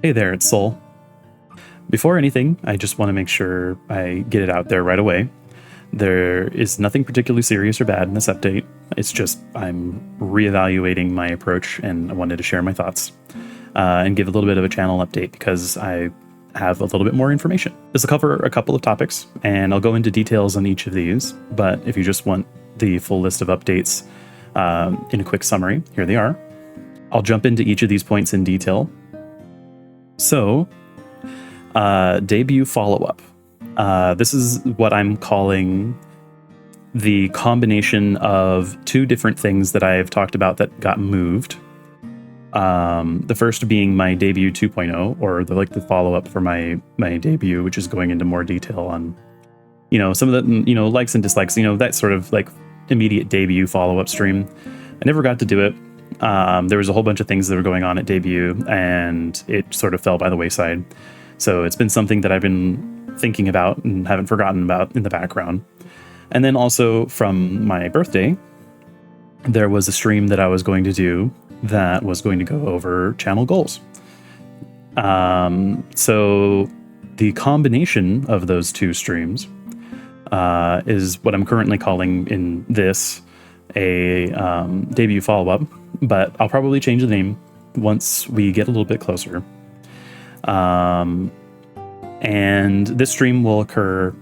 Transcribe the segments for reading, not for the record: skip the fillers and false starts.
Hey there, it's Soul. Before anything, I just want to make sure I get it out there right away. There is nothing particularly serious or bad in this update. It's just I'm reevaluating my approach and I wanted to share my thoughts and give a little bit of a channel update because I have a little bit more information. This will cover a couple of topics and I'll go into details on each of these, but if you just want the full list of updates in a quick summary, here they are. I'll jump into each of these points in detail. So, debut follow-up. This is what I'm calling the combination of two different things that I've talked about that got moved. The first being my debut 2.0, or the follow-up for my debut, which is going into more detail on, some of the, likes and dislikes, that sort of like immediate debut follow-up stream. I never got to do it. There was a whole bunch of things that were going on at debut and it sort of fell by the wayside. So it's been something that I've been thinking about and haven't forgotten about in the background. And then also from my birthday, there was a stream that I was going to do that was going to go over channel goals. So the combination of those two streams is what I'm currently calling in this a debut follow-up, but I'll probably change the name once we get a little bit closer. And this stream will occur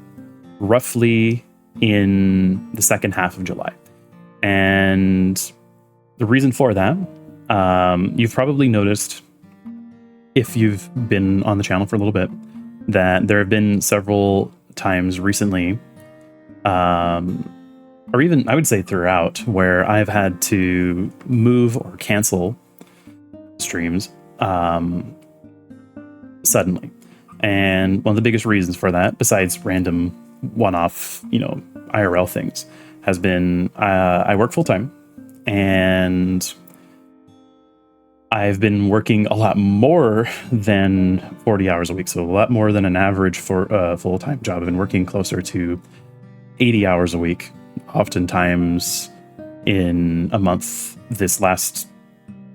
roughly in the second half of July. And the reason for that, you've probably noticed, if you've been on the channel for a little bit, that there have been several times recently, or even I would say throughout, where I've had to move or cancel streams suddenly. And one of the biggest reasons for that, besides random one-off, IRL things, has been I work full-time and I've been working a lot more than 40 hours a week. So a lot more than an average for a full-time job. I've been working closer to 80 hours a week. Oftentimes in a month, this last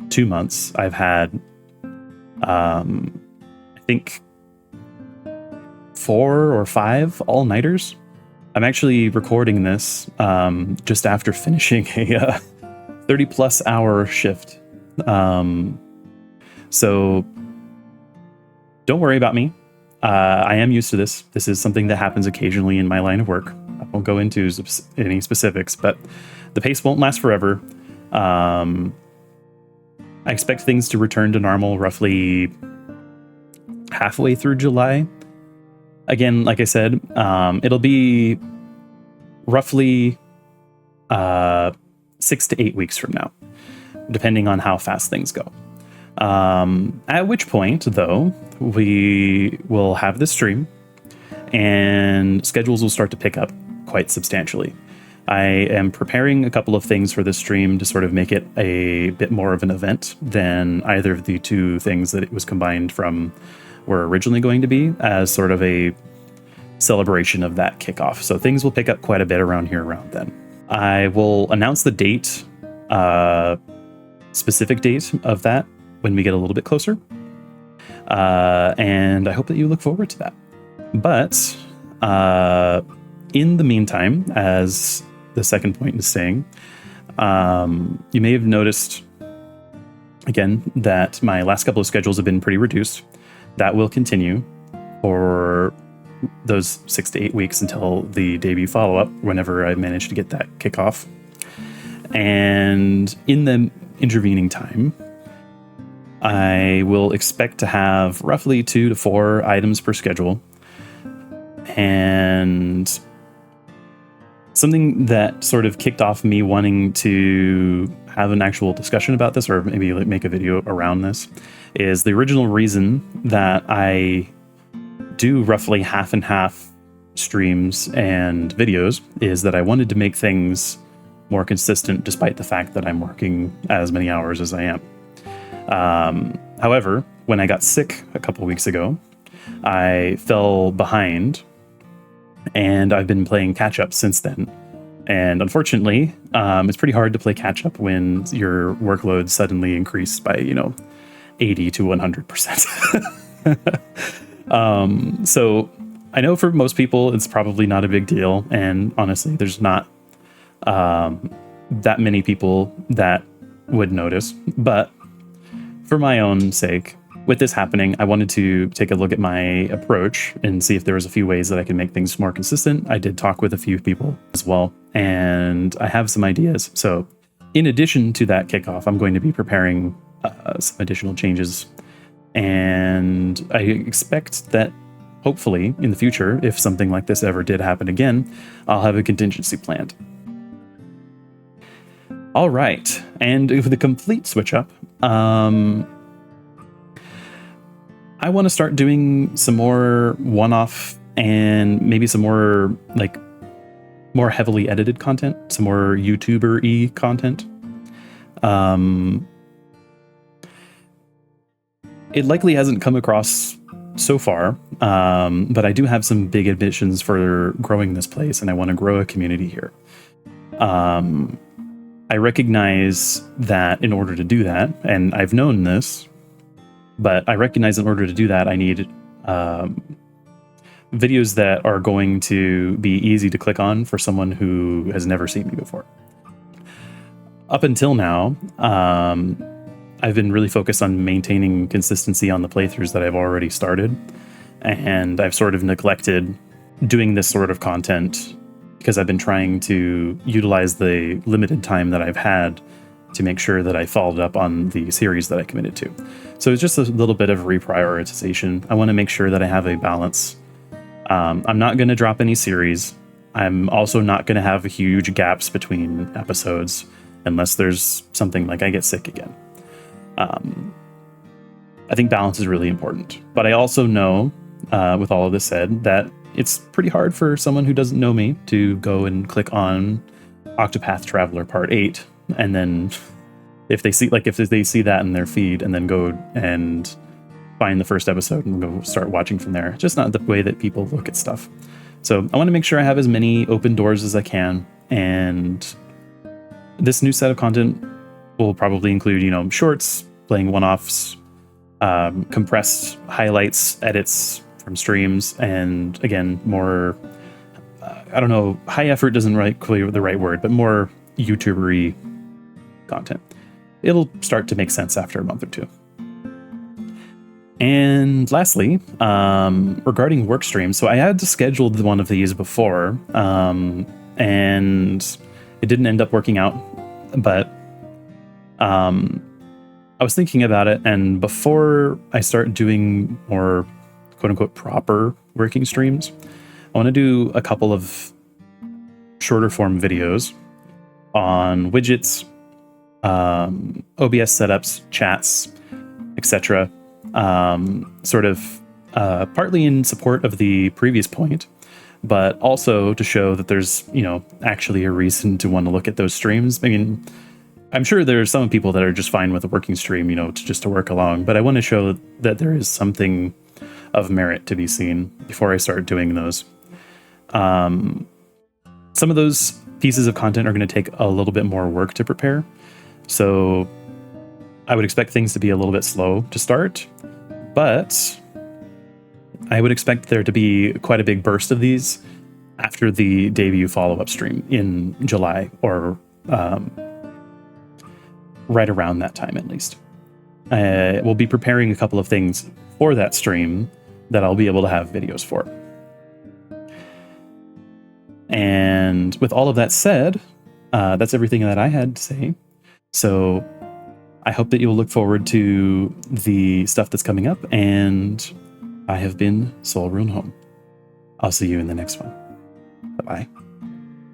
2 months, I've had, I think 4 or 5 all-nighters. I'm actually recording this just after finishing a 30 plus hour shift. So don't worry about me. I am used to this. This is something that happens occasionally in my line of work. I won't go into any specifics, but the pace won't last forever. I expect things to return to normal roughly halfway through July. Again, like I said, it'll be roughly 6 to 8 weeks from now, depending on how fast things go. At which point, though, we will have this stream and schedules will start to pick up quite substantially. I am preparing a couple of things for this stream to sort of make it a bit more of an event than either of the two things that it was combined from were originally going to be, as sort of a celebration of that kickoff. So things will pick up quite a bit around then. I will announce the date, specific date of that when we get a little bit closer. And I hope that you look forward to that. But in the meantime, as the second point is saying, you may have noticed, again, that my last couple of schedules have been pretty reduced. That will continue for those 6 to 8 weeks until the debut follow-up, whenever I manage to get that kickoff. And in the intervening time, I will expect to have roughly 2 to 4 items per schedule. And something that sort of kicked off me wanting to have an actual discussion about this, or maybe make a video around this, is the original reason that I do roughly half and half streams and videos is that I wanted to make things more consistent despite the fact that I'm working as many hours as I am. However, when I got sick a couple weeks ago, I fell behind and I've been playing catch up since then. And unfortunately, it's pretty hard to play catch up when your workload suddenly increased by, 80 to 100%. So I know for most people, it's probably not a big deal. And honestly, there's not that many people that would notice. But for my own sake, with this happening, I wanted to take a look at my approach and see if there was a few ways that I can make things more consistent. I did talk with a few people as well, and I have some ideas. So in addition to that kickoff, I'm going to be preparing some additional changes. And I expect that hopefully in the future, if something like this ever did happen again, I'll have a contingency planned. All right, and with the complete switch up, I want to start doing some more one-off and maybe some more like more heavily edited content, some more YouTuber-y content. It likely hasn't come across so far, but I do have some big ambitions for growing this place, and I want to grow a community here. I recognize that in order to do that, and I've known this, but I recognize in order to do that, I need videos that are going to be easy to click on for someone who has never seen me before. Up until now, I've been really focused on maintaining consistency on the playthroughs that I've already started, and I've sort of neglected doing this sort of content because I've been trying to utilize the limited time that I've had to make sure that I followed up on the series that I committed to. So it's just a little bit of reprioritization. I want to make sure that I have a balance. I'm not going to drop any series. I'm also not going to have huge gaps between episodes unless there's something like I get sick again. I think balance is really important. But I also know, with all of this said, that it's pretty hard for someone who doesn't know me to go and click on Octopath Traveler Part 8 and then if they see that in their feed and then go and find the first episode and go start watching from there. It's just not the way that people look at stuff. So I want to make sure I have as many open doors as I can, and this new set of content will probably include, shorts, playing one-offs, compressed highlights, edits from streams, and again, more, I don't know, high effort isn't quite the right word, but more YouTuber-y content. It'll start to make sense after a month or two. And lastly, regarding work streams, so I had scheduled one of these before, and it didn't end up working out, but I was thinking about it, and before I start doing more quote-unquote proper working streams, I want to do a couple of shorter form videos on widgets, OBS setups, chats, etc. Sort of partly in support of the previous point, but also to show that there's, actually a reason to want to look at those streams. I mean, I'm sure there are some people that are just fine with a working stream, to work along, but I want to show that there is something of merit to be seen before I start doing those. Some of those pieces of content are going to take a little bit more work to prepare, so I would expect things to be a little bit slow to start, but I would expect there to be quite a big burst of these after the debut follow-up stream in July, or right around that time at least. We'll be preparing a couple of things for that stream that I'll be able to have videos for. And with all of that said, that's everything that I had to say. So I hope that you'll look forward to the stuff that's coming up, and I have been Soul Rune Home. I'll see you in the next one. Bye-bye.